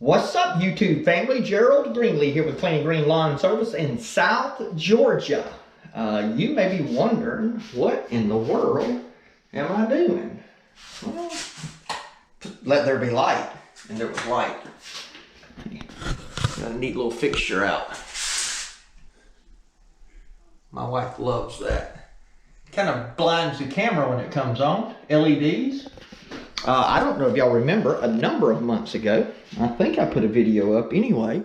What's up, YouTube family? Gerald Greenlee here with Clean Green Lawn Service in South Georgia. You may be wondering, what in the world am I doing? Well, let there be light, and there was light. Got a neat little fixture out. My wife loves that. Kind of blinds the camera when it comes on. LEDs. I don't know if y'all remember, a number of months ago, I think I put a video up anyway,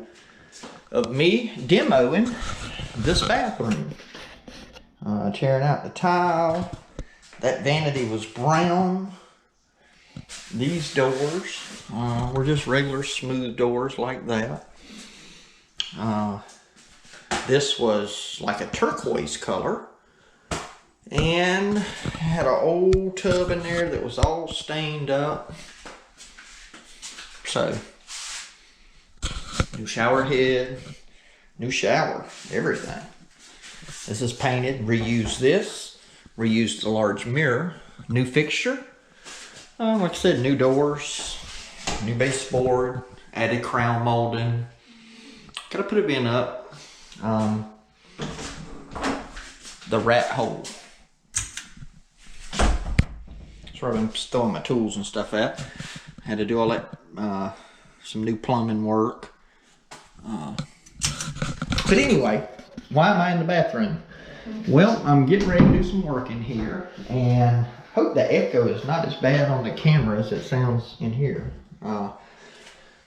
of me demoing this bathroom. Tearing out the tile. That vanity was brown. These doors were just regular smooth doors like that. This was like a turquoise color. And had an old tub in there that was all stained up. So, new shower head, new shower, everything. This is painted, reused this, reused the large mirror, new fixture. Like I said, new doors, new baseboard, added crown molding. Gotta put a bin up. The rat hole. That's where I've been throwing my tools and stuff at. Had to do all that, some new plumbing work. But anyway, why am I in the bathroom? Well, I'm getting ready to do some work in here, and hope the echo is not as bad on the camera as it sounds in here.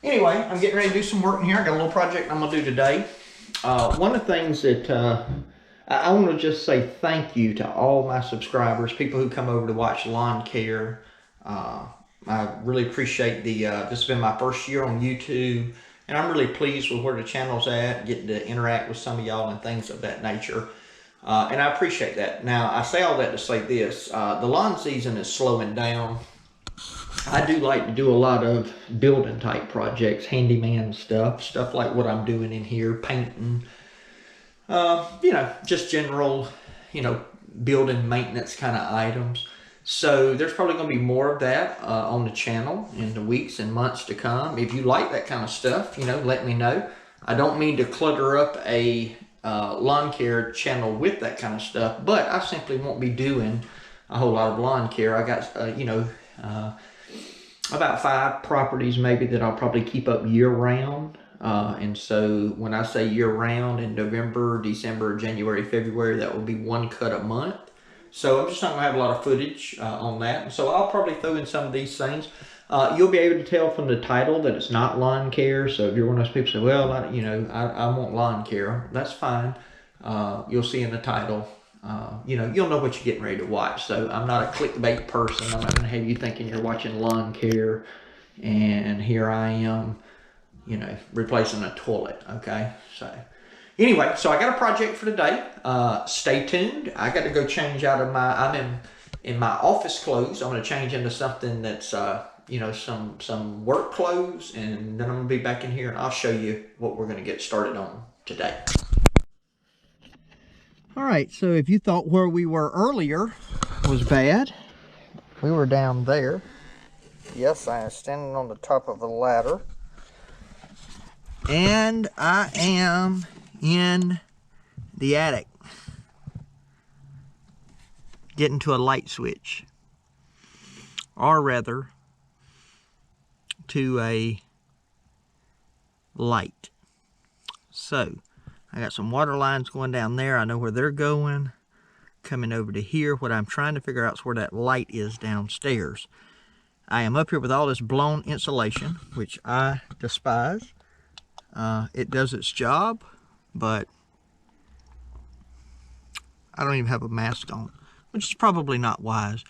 Anyway, I'm getting ready to do some work in here. I got a little project I'm gonna do today. One of the things that I want to just say thank you to all my subscribers, people who come over to watch lawn care. I really appreciate this has been my first year on YouTube, and I'm really pleased with where the channel's at, getting to interact with some of y'all and things of that nature. And I appreciate that. Now, I say all that to say this. The lawn season is slowing down. I do like to do a lot of building type projects, handyman stuff like what I'm doing in here, painting. You know, just general, building maintenance kind of items. So there's probably going to be more of that on the channel in the weeks and months to come. If you like that kind of stuff, let me know. I don't mean to clutter up a lawn care channel with that kind of stuff, but I simply won't be doing a whole lot of lawn care. I got, about 5 properties maybe that I'll probably keep up year round. And so when I say year round, in November, December, January, February, that will be 1 cut a month. So I'm just not going to have a lot of footage on that. And so I'll probably throw in some of these things. You'll be able to tell from the title that it's not lawn care. So if you're one of those people who say, well, I want lawn care, that's fine. You'll see in the title, you'll know what you're getting ready to watch. So I'm not a clickbait person. I'm not going to have you thinking you're watching lawn care. And here I am, replacing a toilet, okay? So anyway, so I got a project for today. Stay tuned. I got to go change out of I'm in my office clothes. I'm going to change into something that's, some work clothes, and then I'm going to be back in here and I'll show you what we're going to get started on today. All right, so if you thought where we were earlier was bad, we were down there. Yes, I am standing on the top of a ladder. And I am in the attic, getting to a light switch, or rather to a light. So I got some water lines going down there. I know where they're going. Coming over to here. What I'm trying to figure out is where that light is downstairs. I am up here with all this blown insulation, which I despise. It does its job, but I don't even have a mask on, which is probably not wise.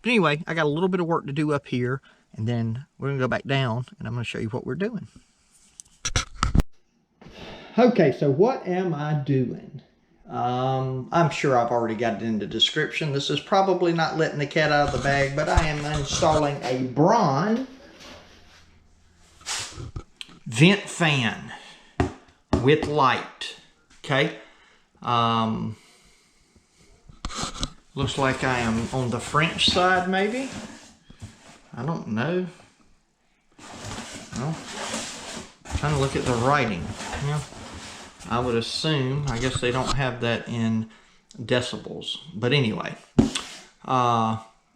But anyway, I got a little bit of work to do up here, and then we're going to go back down, and I'm going to show you what we're doing. Okay, so what am I doing? I'm sure I've already got it in the description. This is probably not letting the cat out of the bag, but I am installing a Broan vent fan with light. Okay, looks like I am on the French side, maybe. I don't know. Well, trying to look at the writing. Yeah, I would assume, I guess they don't have that in decibels. But anyway,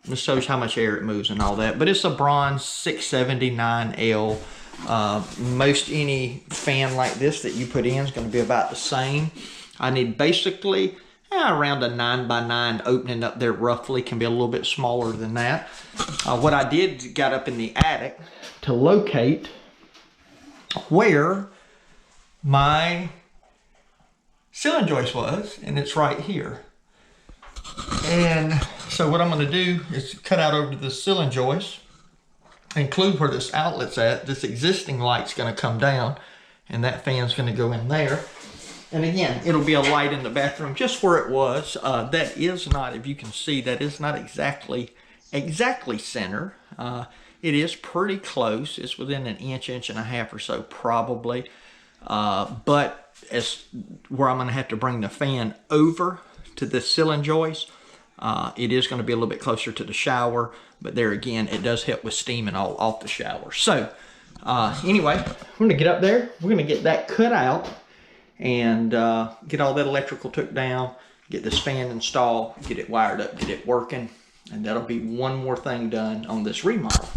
this shows how much air it moves and all that. But it's a Broan 679L. Most any fan like this that you put in is going to be about the same. I need basically around a 9x9 opening up there roughly. Can be a little bit smaller than that. What I did, got up in the attic to locate where my ceiling joist was, and it's right here. And so what I'm going to do is cut out over to the ceiling joist, include where this outlet's at. This existing light's going to come down, and that fan's going to go in there. And again, it'll be a light in the bathroom just where it was. That is not, if you can see, that is not exactly center. It is pretty close. It's within an inch and a half or so probably. But as where I'm going to have to bring the fan over to the ceiling joist, it is going to be a little bit closer to the shower. But there again, it does help with steaming all off the shower. So anyway, we're going to get up there. We're going to get that cut out and get all that electrical took down, get this fan installed, get it wired up, get it working. And that'll be one more thing done on this remodel.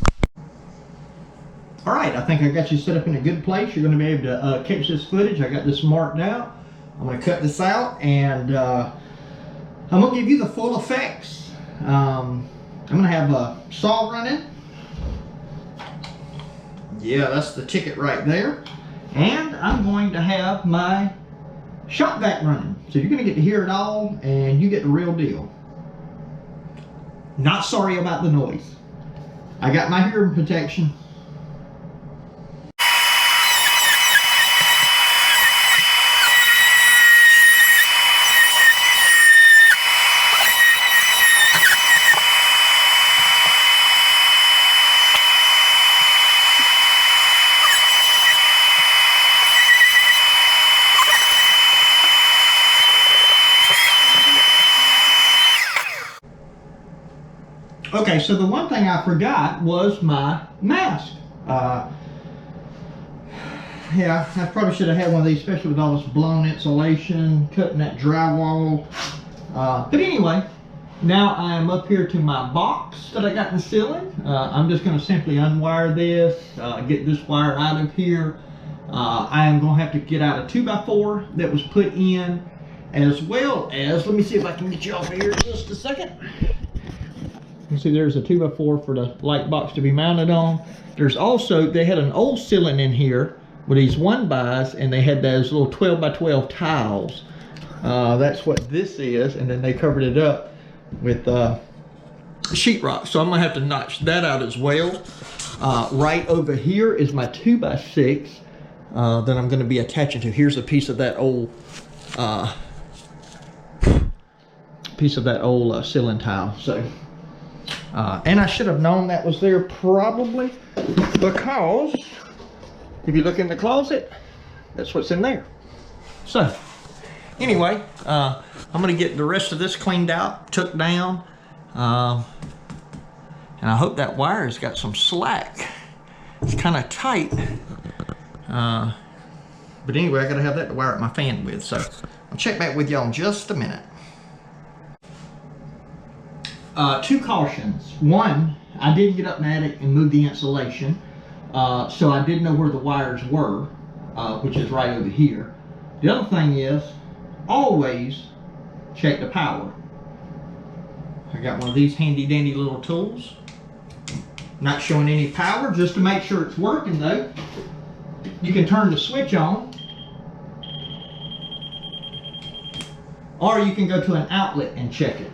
All right, I think I got you set up in a good place. You're going to be able to catch this footage. I got this marked out. I'm going to cut this out, and I'm going to give you the full effects. I'm going to have a saw running. Yeah, that's the ticket right there. And I'm going to have my shop vac running. So you're going to get to hear it all, and you get the real deal. Not sorry about the noise. I got my hearing protection. Okay, so the one thing I forgot was my mask. Yeah, I probably should have had one of these, especially with all this blown insulation, cutting that drywall. But anyway, now I am up here to my box that I got in the ceiling. I'm just going to simply unwire this, get this wire out of here. I am going to have to get out a 2x4 that was put in, as well as, let me see if I can get you off of here in just a second. You can see there's a 2x4 for the light box to be mounted on. There's also, they had an old ceiling in here with these 1x, and they had those little 12x12 tiles. That's what this is, and then they covered it up with sheetrock. So I'm gonna have to notch that out as well. Right over here is my 2x6 that I'm gonna be attaching to. Here's a piece of that old ceiling tile. So. And I should have known that was there probably, because if you look in the closet, that's what's in there. So anyway, I'm going to get the rest of this cleaned out, took down, and I hope that wire has got some slack. It's kind of tight, but anyway, I got to have that to wire up my fan with. So I'll check back with y'all in just a minute. Two cautions. One, I did get up in the attic and move the insulation, so I did know where the wires were, which is right over here. The other thing is, always check the power. I got one of these handy dandy little tools. Not showing any power, just to make sure it's working though. You can turn the switch on, or you can go to an outlet and check it.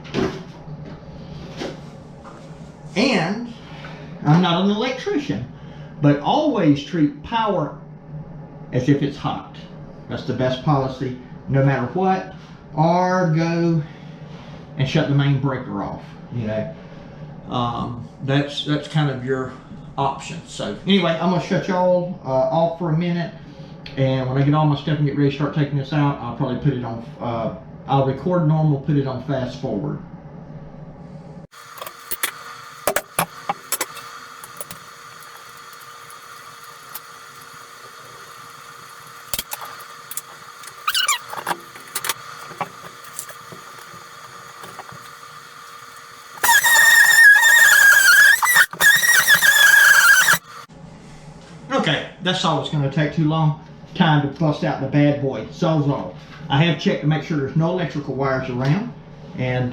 And I'm not an electrician, but always treat power as if it's hot. That's the best policy, no matter what. Or go and shut the main breaker off. You know, that's kind of your option. So anyway, I'm gonna shut y'all off for a minute, and when I get all my stuff and get ready to start taking this out, I'll probably put it on. I'll record normal, put it on fast forward. Okay, that's all. It's going to take too long. Time to bust out the bad boy Sawzall. I have checked to make sure there's no electrical wires around, and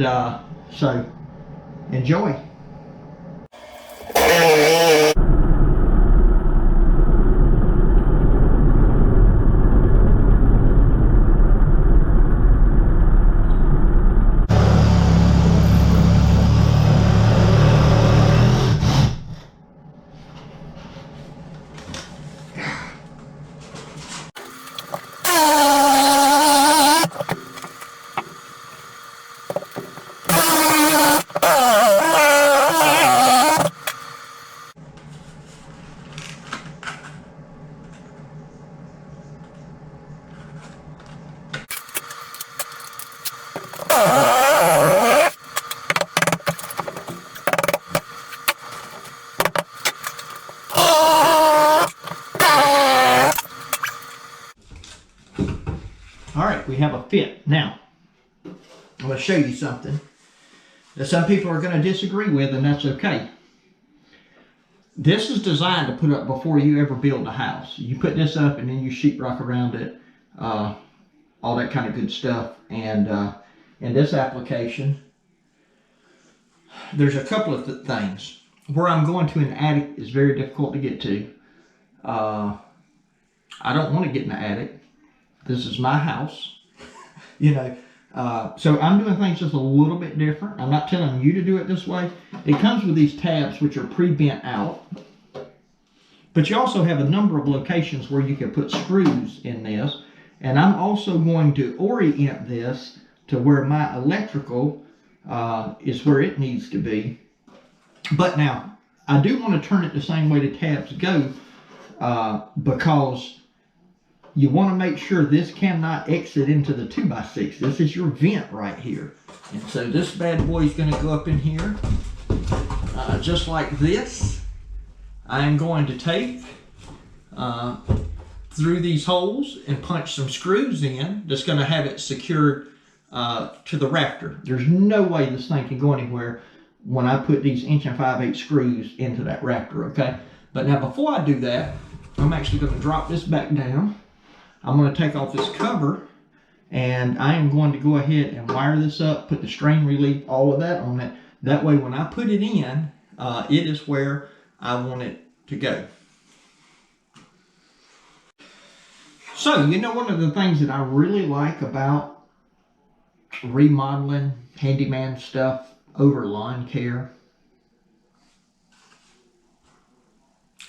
so enjoy. All right, we have a fit. Now, I'm going to show you something that some people are going to disagree with, and that's okay. This is designed to put up before you ever build a house. You put this up and then you sheetrock around it, all that kind of good stuff. And in this application, there's a couple of things. Where I'm going to an attic is very difficult to get to. I don't want to get in the attic. This is my house, you know. So I'm doing things just a little bit different. I'm not telling you to do it this way. It comes with these tabs which are pre-bent out. But you also have a number of locations where you can put screws in this. And I'm also going to orient this to where my electrical is where it needs to be. But now, I do want to turn it the same way the tabs go because you want to make sure this cannot exit into the 2x6. This is your vent right here. And so this bad boy is going to go up in here just like this. I am going to take through these holes and punch some screws in that's going to have it secured to the rafter. There's no way this thing can go anywhere when I put these 1 5/8" screws into that rafter, okay? But now before I do that, I'm actually going to drop this back down. I'm going to take off this cover, and I am going to go ahead and wire this up, put the strain relief, all of that on it. That way when I put it in, it is where I want it to go. So, you know, one of the things that I really like about remodeling, handyman stuff over lawn care,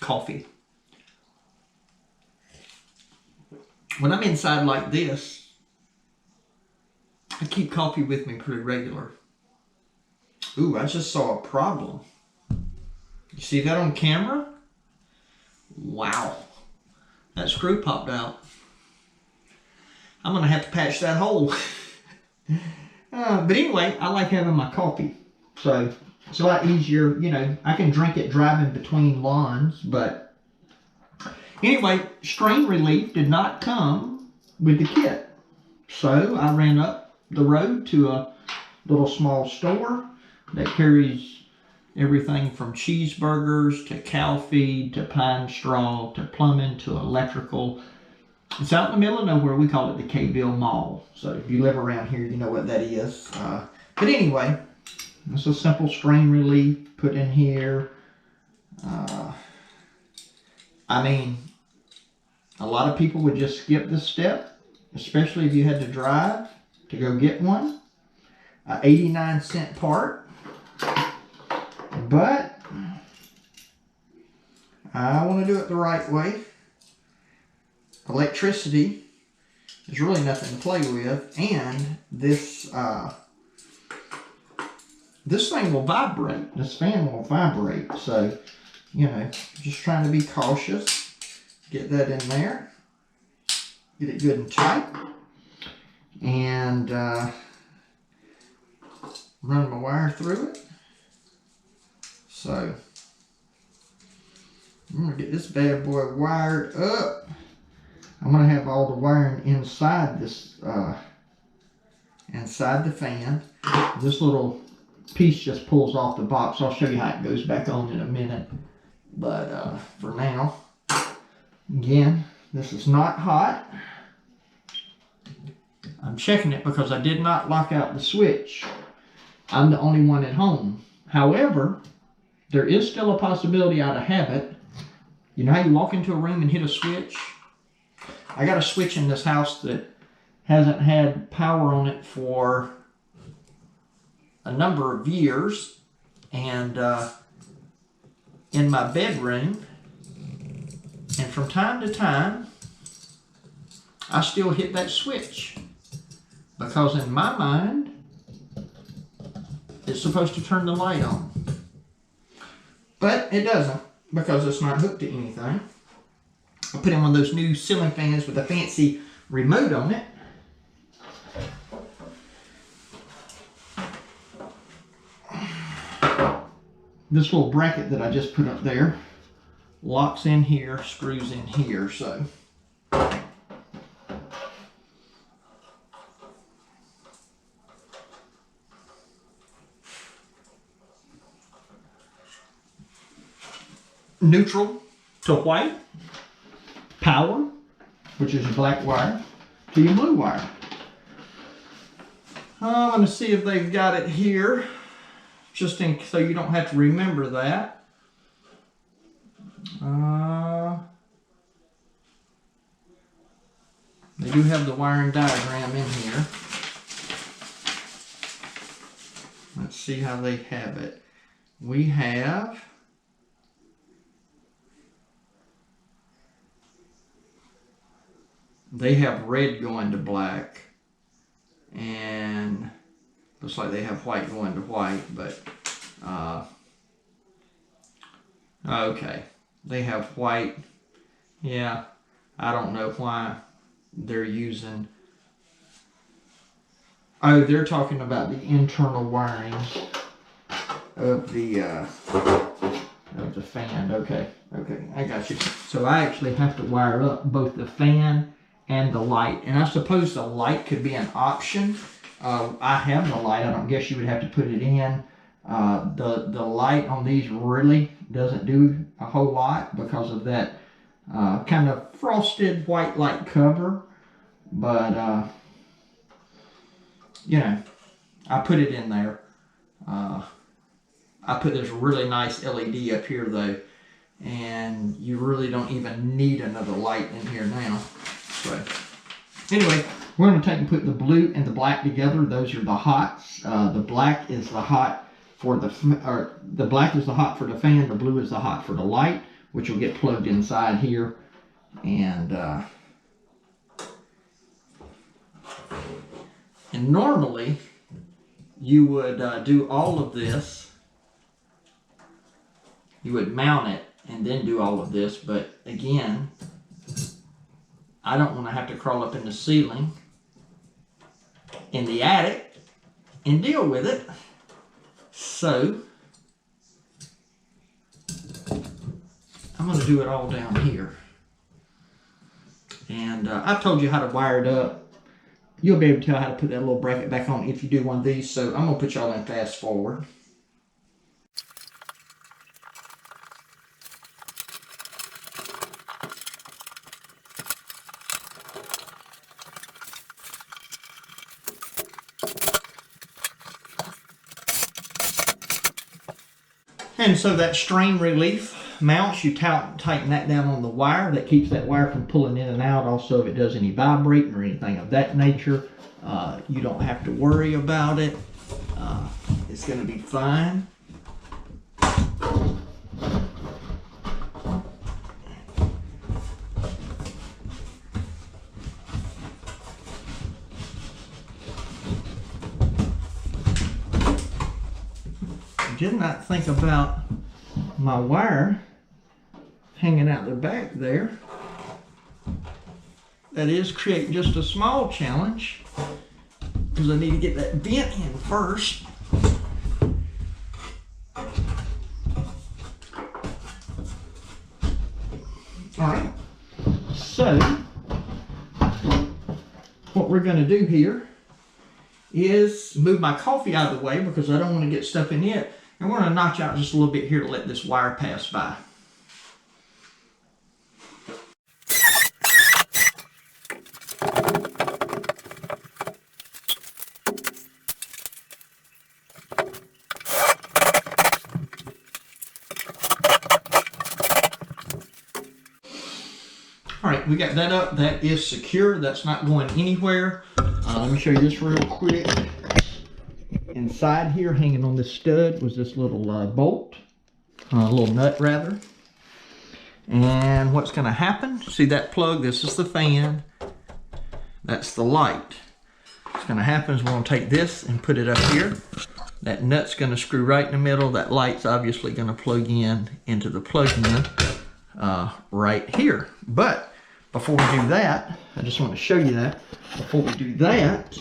coffee. When I'm inside like this, I keep coffee with me pretty regular. Ooh, I just saw a problem. You see that on camera? Wow. That screw popped out. I'm going to have to patch that hole. But anyway, I like having my coffee. So it's a lot easier, you know, I can drink it driving between lawns, but anyway, strain relief did not come with the kit. So I ran up the road to a little small store that carries everything from cheeseburgers to cow feed to pine straw to plumbing to electrical. It's out in the middle of nowhere. We call it the K-Ville Mall. So if you live around here, you know what that is. But anyway, it's a simple strain relief put in here. I mean, a lot of people would just skip this step, especially if you had to drive to go get one. 89-cent part. But I want to do it the right way. Electricity is really nothing to play with, and this this thing will vibrate. This fan will vibrate. So, you know, just trying to be cautious. Get that in there. Get it good and tight. And run my wire through it. So, I'm going to get this bad boy wired up. I'm going to have all the wiring inside this, inside the fan. This little piece just pulls off the box. I'll show you how it goes back on in a minute. But for now, Again, this is not hot. I'm checking it because I did not lock out the switch. I'm the only one at home. However, there is still a possibility out of habit. You know how you walk into a room and hit a switch? I got a switch in this house that hasn't had power on it for a number of years. And in my bedroom, and from time to time, I still hit that switch. Because in my mind, it's supposed to turn the light on. But it doesn't, because it's not hooked to anything. I put in one of those new ceiling fans with a fancy remote on it. This little bracket that I just put up there locks in here, screws in here, so. Neutral to white, power, which is your black wire, to your blue wire. I'm going to see if they've got it here, just so you don't have to remember that. They do have the wiring diagram in here. Let's see how they have it. They have red going to black, and looks like they have white going to white, but okay, they have white. Yeah, I don't know why they're using. Oh, they're talking about the internal wiring of the fan. Okay, I got you. So I actually have to wire up both the fan and the light, and I suppose the light could be an option. I have the light. I don't guess you would have to put it in. The light on these really doesn't do a whole lot because of that kind of frosted white light cover, but you know, I put it in there. I put this really nice LED up here though, and you really don't even need another light in here now. So anyway, we're going to take and put the blue and the black together. Those are the hots. The black is the hot for the black is the hot for the fan. The blue is the hot for the light, which will get plugged inside here. And normally you would do all of this. You would mount it and then do all of this, but again, I don't want to have to crawl up in the ceiling in the attic and deal with it. So I'm going to do it all down here. And I've told you how to wire it up. You'll be able to tell how to put that little bracket back on if you do one of these. So I'm going to put y'all in fast forward. And so that strain relief mounts, you tighten that down on the wire. That keeps that wire from pulling in and out. Also, if it does any vibrating or anything of that nature, you don't have to worry about it. It's going to be fine. Did not think about my wire hanging out the back there. That is creating just a small challenge because I need to get that vent in first. All right, so what we're going to do here is move my coffee out of the way because I don't want to get stuff in it. And we're going to notch out just a little bit here to let this wire pass by. All right, we got that up. That is secure. That's not going anywhere. Let me show you this real quick. Inside here, hanging on this stud, was this little bolt, a little nut rather. And what's going to happen? See that plug? This is the fan. That's the light. What's going to happen is we're going to take this and put it up here. That nut's going to screw right in the middle. That light's obviously going to plug in into the plug-in right here. But before we do that, I just want to show you that. Before we do that,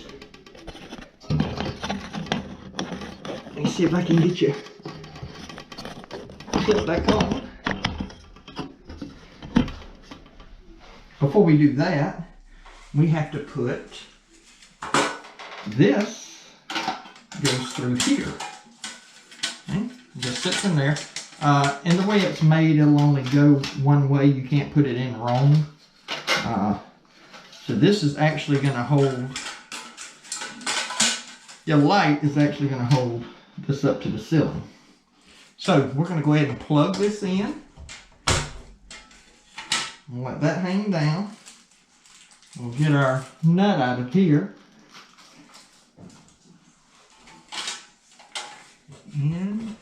let me see if I can get you clip back on. Before we do that, we have to put this goes through here. Okay? Just sits in there. And the way it's made, it'll only go one way. You can't put it in wrong. So this is actually going to hold, your light is actually going to hold this up to the ceiling. So we're going to go ahead and plug this in. We'll let that hang down. We'll get our nut out of here. And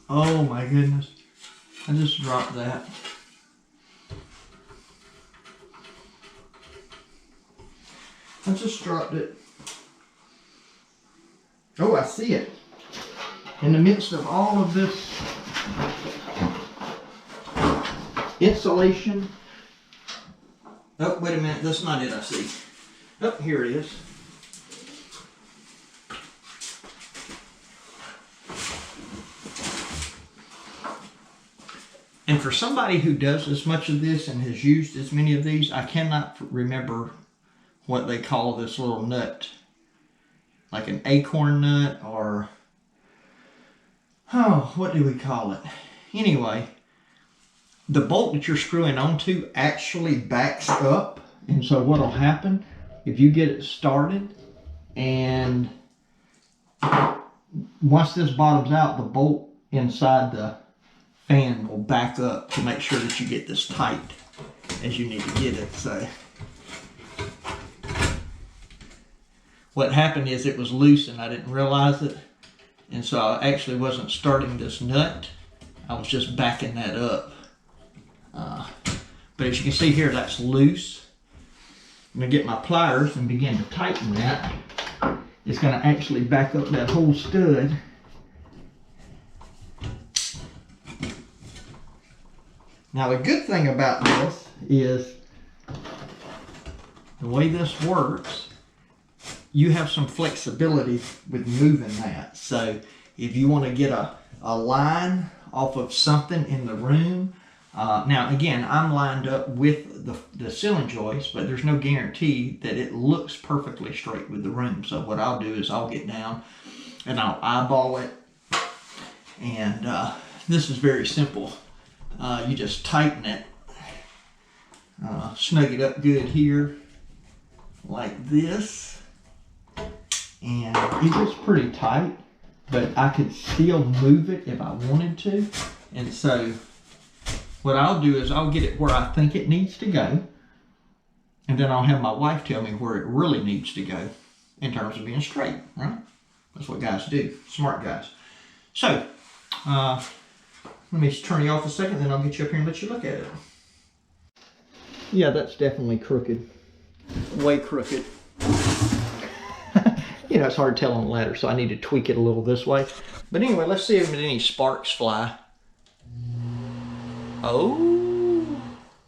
oh my goodness, I just dropped that. I just dropped it. Oh, I see it. In the midst of all of this insulation. Oh, wait a minute, that's not it I see. Oh, here it is. And for somebody who does as much of this and has used as many of these, I cannot remember what they call this little nut. Like an acorn nut or, oh, what do we call it? Anyway, the bolt that you're screwing onto actually backs up. And so what'll happen, if you get it started and once this bottoms out, the bolt inside the fan will back up to make sure that you get this tight as you need to get it. So what happened is it was loose and I didn't realize it, and so I actually wasn't starting this nut, I was just backing that up. But as you can see here, that's loose. I'm going to get my pliers and begin to tighten that. It's going to actually back up that whole stud. Now the good thing about this is the way this works, you have some flexibility with moving that. So if you want to get a line off of something in the room, now again, I'm lined up with the ceiling joist, but there's no guarantee that it looks perfectly straight with the room. So what I'll do is I'll get down and I'll eyeball it. And this is very simple. You just tighten it, snug it up good here, like this, and it gets pretty tight, but I could still move it if I wanted to. And so what I'll do is I'll get it where I think it needs to go, and then I'll have my wife tell me where it really needs to go in terms of being straight, right? That's what guys do, smart guys. So, let me turn you off a second, then I'll get you up here and let you look at it. Yeah, that's definitely crooked. Way crooked. You know, it's hard to tell on the ladder, so I need to tweak it a little this way. But anyway, let's see if any sparks fly. Oh,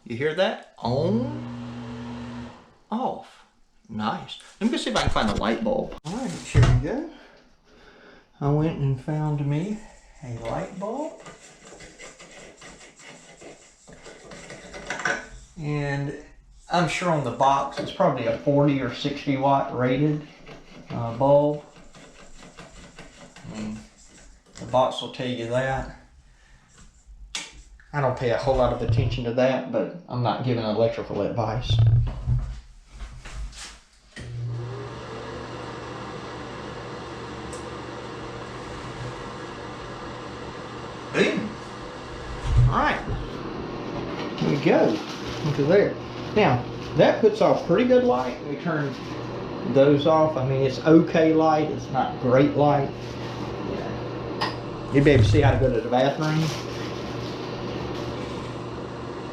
you hear that? On, off. Nice. Let me go see if I can find a light bulb. All right, here we go. I went and found me a light bulb. And I'm sure on the box it's probably a 40 or 60 watt rated. bulb. The box will tell you that. I don't pay a whole lot of attention to that, but I'm not giving electrical advice. Boom. Alright. Here we go. Into there. Now, that puts off pretty good light. We turn those off. I mean, it's okay light. It's not great light. You'll be able to see how to go to the bathroom.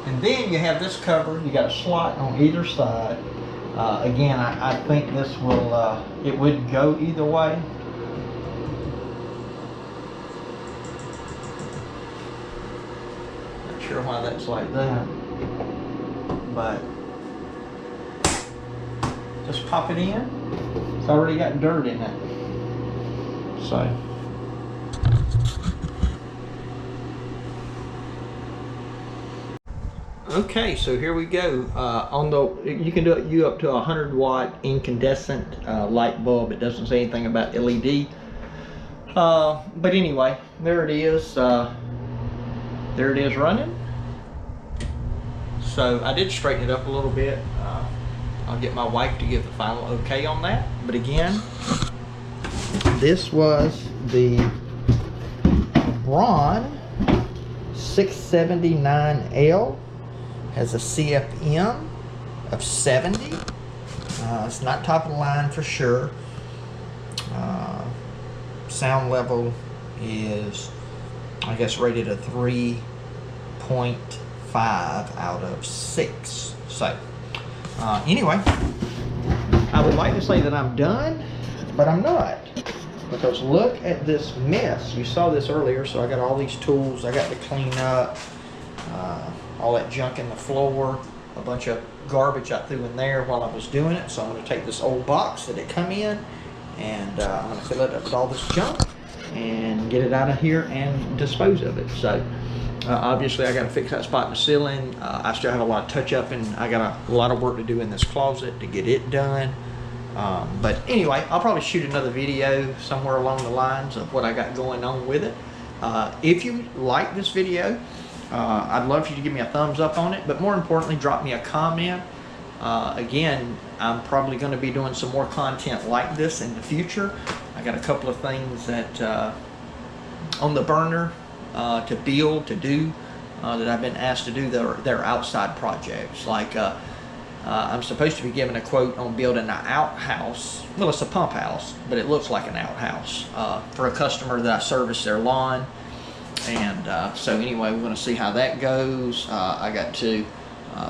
And then you have this cover. You got a slot on either side. Again, I think this will, it would go either way. Not sure why that's like that. But just pop it in. It's already got dirt in it. So. Okay, so here we go. You can do it up to a 100-watt incandescent light bulb. It doesn't say anything about LED. But anyway, there it is. There it is running. So I did straighten it up a little bit. I'll get my wife to give the final okay on that. But again, this was the Broan 679L. Has a CFM of 70. It's not top of the line for sure. Sound level is, I guess, rated a 3.5 out of 6. So, anyway, I would like to say that I'm done, but I'm not. Because look at this mess. You saw this earlier, so I got all these tools I got to clean up. All that junk in the floor, a bunch of garbage I threw in there while I was doing it. So I'm going to take this old box that it come in, and I'm going to fill it up with all this junk and get it out of here and dispose of it. So obviously I got to fix that spot in the ceiling. I still have a lot of touch up, and I got a lot of work to do in this closet to get it done. But anyway, I'll probably shoot another video somewhere along the lines of what I got going on with it. If you like this video, I'd love for you to give me a thumbs up on it, but more importantly, drop me a comment. Again, I'm probably going to be doing some more content like this in the future. I got a couple of things that on the burner to build, to do, that I've been asked to do. They're outside projects. Like I'm supposed to be giving a quote on building an outhouse. Well, it's a pump house, but it looks like an outhouse for a customer that I service their lawn. And so anyway, we're going to see how that goes. I got to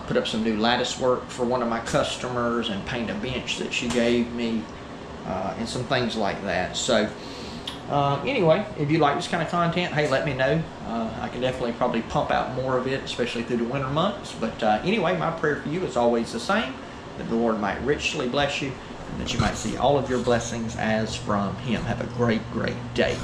put up some new lattice work for one of my customers and paint a bench that she gave me, and some things like that. So anyway, if you like this kind of content, hey, let me know. I can definitely probably pump out more of it, especially through the winter months. But anyway, my prayer for you is always the same, that the Lord might richly bless you, and that you might see all of your blessings as from Him. Have a great, great day.